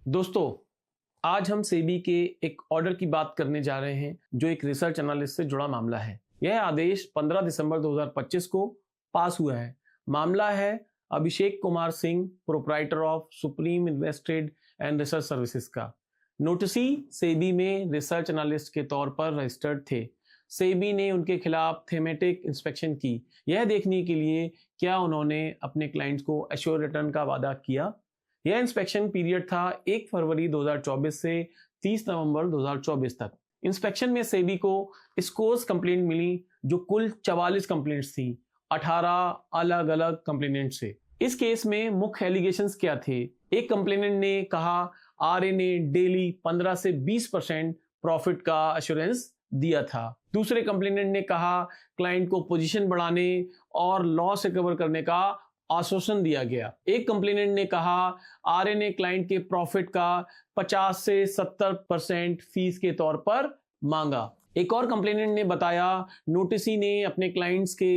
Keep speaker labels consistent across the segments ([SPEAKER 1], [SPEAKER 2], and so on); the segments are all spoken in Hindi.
[SPEAKER 1] दोस्तों, आज हम सेबी के एक ऑर्डर की बात करने जा रहे हैं जो एक रिसर्च एनालिस्ट से जुड़ा मामला है। यह आदेश 15 दिसंबर 2025 को पास हुआ है। मामला है Abhishek Kumar Singh, proprietor of supreme invested and research services का। नोटिसी सेबी में रिसर्च एनालिस्ट के तौर पर रजिस्टर्ड थे। सेबी ने उनके खिलाफ थेमेटिक इंस्पेक्शन की, यह देखने के लिए क्या उन्होंने अपने क्लाइंट्स को एश्योर रिटर्न का वादा किया। यह इंस्पेक्शन पीरियड था 1 फरवरी 2024 से 30 नवंबर 2024 तक। इंस्पेक्शन में सेबी को स्कोर्स कंप्लेंट मिली जो कुल 44 कंप्लेंट्स थी, 18 अलग अलग कंप्लेनेंट से। इस केस में मुख्य एलिगेशंस क्या थे? एक कंप्लेनेंट ने कहा आरए ने डेली 15 से 20% प्रॉफिट का एश्योरेंस दिया था। दूसरे कंप्लेनेंट ने कहा क्लाइंट को पोजीशन बढ़ाने और लॉस रिकवर करने का आश्वासन दिया गया। एक कंप्लेनेंट ने कहा आरए ने क्लाइंट के प्रॉफिट का 50 से 70% फीस के तौर पर मांगा। एक और कंप्लेनेंट ने बताया नोटिसी ने अपने क्लाइंट्स के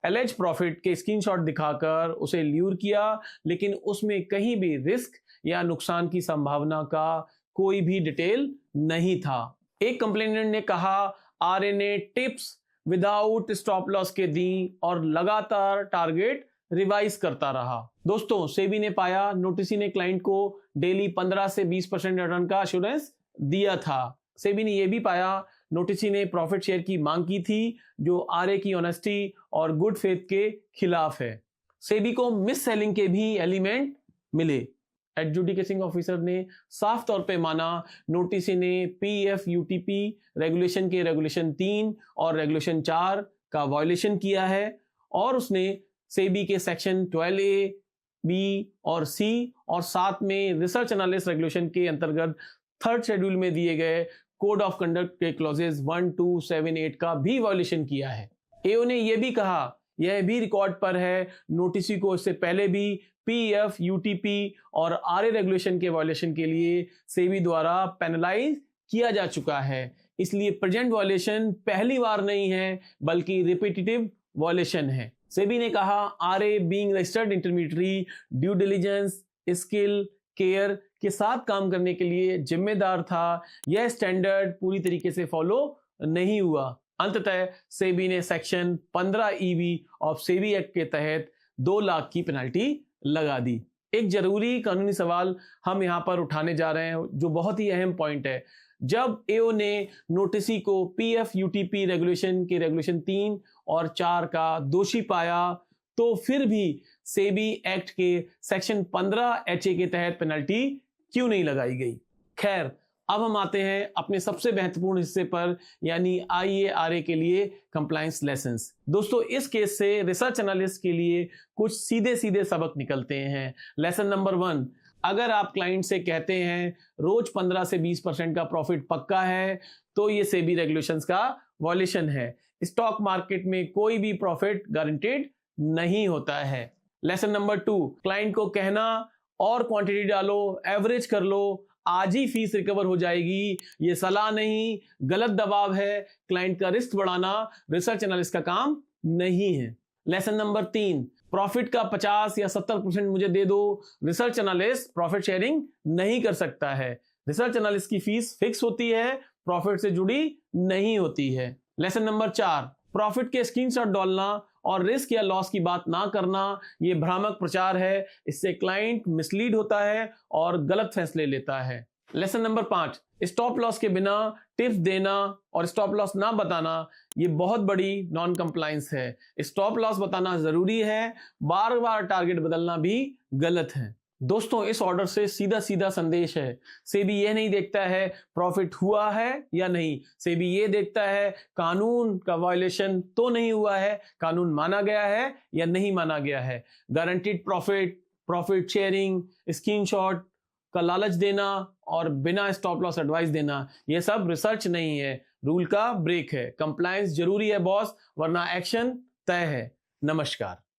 [SPEAKER 1] एलेज प्रॉफिट के स्क्रीनशॉट दिखाकर उसे ल्यूर किया, लेकिन उसमें कहीं भी रिस्क या नुकसान की संभावना का कोई भी डिटेल नहीं था। एक कंप्लेनेंट ने कहा आरए ने टिप्स विदाउट स्टॉप लॉस के दी और लगातार टारगेट रिवाइज करता रहा। दोस्तों, सेबी ने पाया नोटिसी ने क्लाइंट को डेली 15 से 20% रिटर्न का एश्योरेंस दिया था। सेबी ने यह भी पाया नोटिसी ने प्रॉफिट शेयर की मांग की थी जो आरए की ऑनेस्टी और गुड फेथ के खिलाफ है। सेबी को मिस सेलिंग के भी एलिमेंट मिले। एडजुडिकेटिंग ऑफिसर ने साफ तौर पे माना नोटिसी ने पीएफयूटीपी रेगुलेशन के रेगुलेशन 3 और रेगुलेशन 4 का वायलेशन किया है और उसने सेबी के सेक्शन 12A, B और C और साथ में रिसर्च एनालिस्ट रेगुलेशन के अंतर्गत 3rd शेड्यूल में दिए गए कोड ऑफ कंडक्ट के क्लॉजेस 1, 2, 7, 8 का भी वायलेशन किया है। एओ ने यह भी कहा, यह भी रिकॉर्ड पर है, नोटिसी को इससे पहले भी पीएफ, यूटीपी और आरए रेगुलेशन के वायलेशन के लिए सेबी द्वारा पेनलाइज किया जा चुका है। इसलिए प्रेजेंट वायलेशन पहली बार नहीं है बल्कि रिपीटेटिव वायलेशन है। सेबी ने कहा RA being registered intermediary due diligence, skill, care के साथ काम करने के लिए जिम्मेदार था। यह स्टैंडर्ड पूरी तरीके से फॉलो नहीं हुआ। अंततः सेबी ने section 15 EB of SEBI act के तहत 2 लाख की पेनल्टी लगा दी। एक जरूरी कानूनी सवाल हम यहां पर उठाने जा रहे हैं जो बहुत ही अहम पॉइंट है। जब एओ ने नोटिसी को पीएफयूटीपी रेगुलेशन के रेगुलेशन 3 और 4 का दोषी पाया तो फिर भी सेबी एक्ट के सेक्शन 15 HA के तहत पेनल्टी क्यों नहीं लगाई गई? खैर, अब हम आते हैं अपने सबसे महत्वपूर्ण हिस्से पर, यानी आईएआरए के लिए कंप्लायंस लेसन्स। दोस्तों, इस केस से रिसर्च एनालिस्ट के लिए कुछ सीधे सीधे सबक निकलते हैं। लेसन नंबर 1, अगर आप क्लाइंट से कहते हैं रोज 15 से 20% का प्रॉफिट पक्का है तो ये सेबी रेगुलेशंस का वॉयलेशन है। स्टॉक मार्केट में कोई भी प्रॉफिट गारंटेड नहीं होता है। लेसन नंबर 2, क्लाइंट को कहना और क्वांटिटी डालो, एवरेज कर लो, आज ही फीस रिकवर हो जाएगी, ये सलाह नहीं, गलत दबाव है। क्लाइंट का रिस्क बढ़ाना रिसर्च एनालिस्ट का काम नहीं है। लेसन नंबर 3, प्रॉफिट का 50 या 70% मुझे दे दो। रिसर्च एनालिस्ट प्रॉफिट शेयरिंग नहीं कर सकता है। रिसर्च एनालिस्ट की फीस फिक्स होती है, प्रॉफिट से जुड़ी नहीं होती है। लेसन नंबर 4, प्रॉफिट के स्क्रीनशॉट डालना और रिस्क या लॉस की बात ना करना, यह भ्रामक प्रचार है। इससे क्लाइंट मिसलीड होता है और गलत फैसले लेता है। लेसन नंबर 5, स्टॉप लॉस के बिना टिप्स देना और स्टॉप लॉस ना बताना, ये बहुत बड़ी नॉन कंप्लायंस है। स्टॉप लॉस बताना जरूरी है, बार बार टारगेट बदलना भी गलत है। दोस्तों, इस ऑर्डर से सीधा सीधा संदेश है, सेबी ये नहीं देखता है प्रॉफिट हुआ है या नहीं, सेबी ये देखता है कानून का वायलेशन तो नहीं हुआ है, कानून माना गया है या नहीं माना गया है। Guaranteed profit, profit sharing, screenshot का लालच देना और बिना स्टॉप लॉस एडवाइस देना, यह सब रिसर्च नहीं है, रूल का ब्रेक है। कंप्लायंस जरूरी है बॉस, वरना एक्शन तय है। नमस्कार।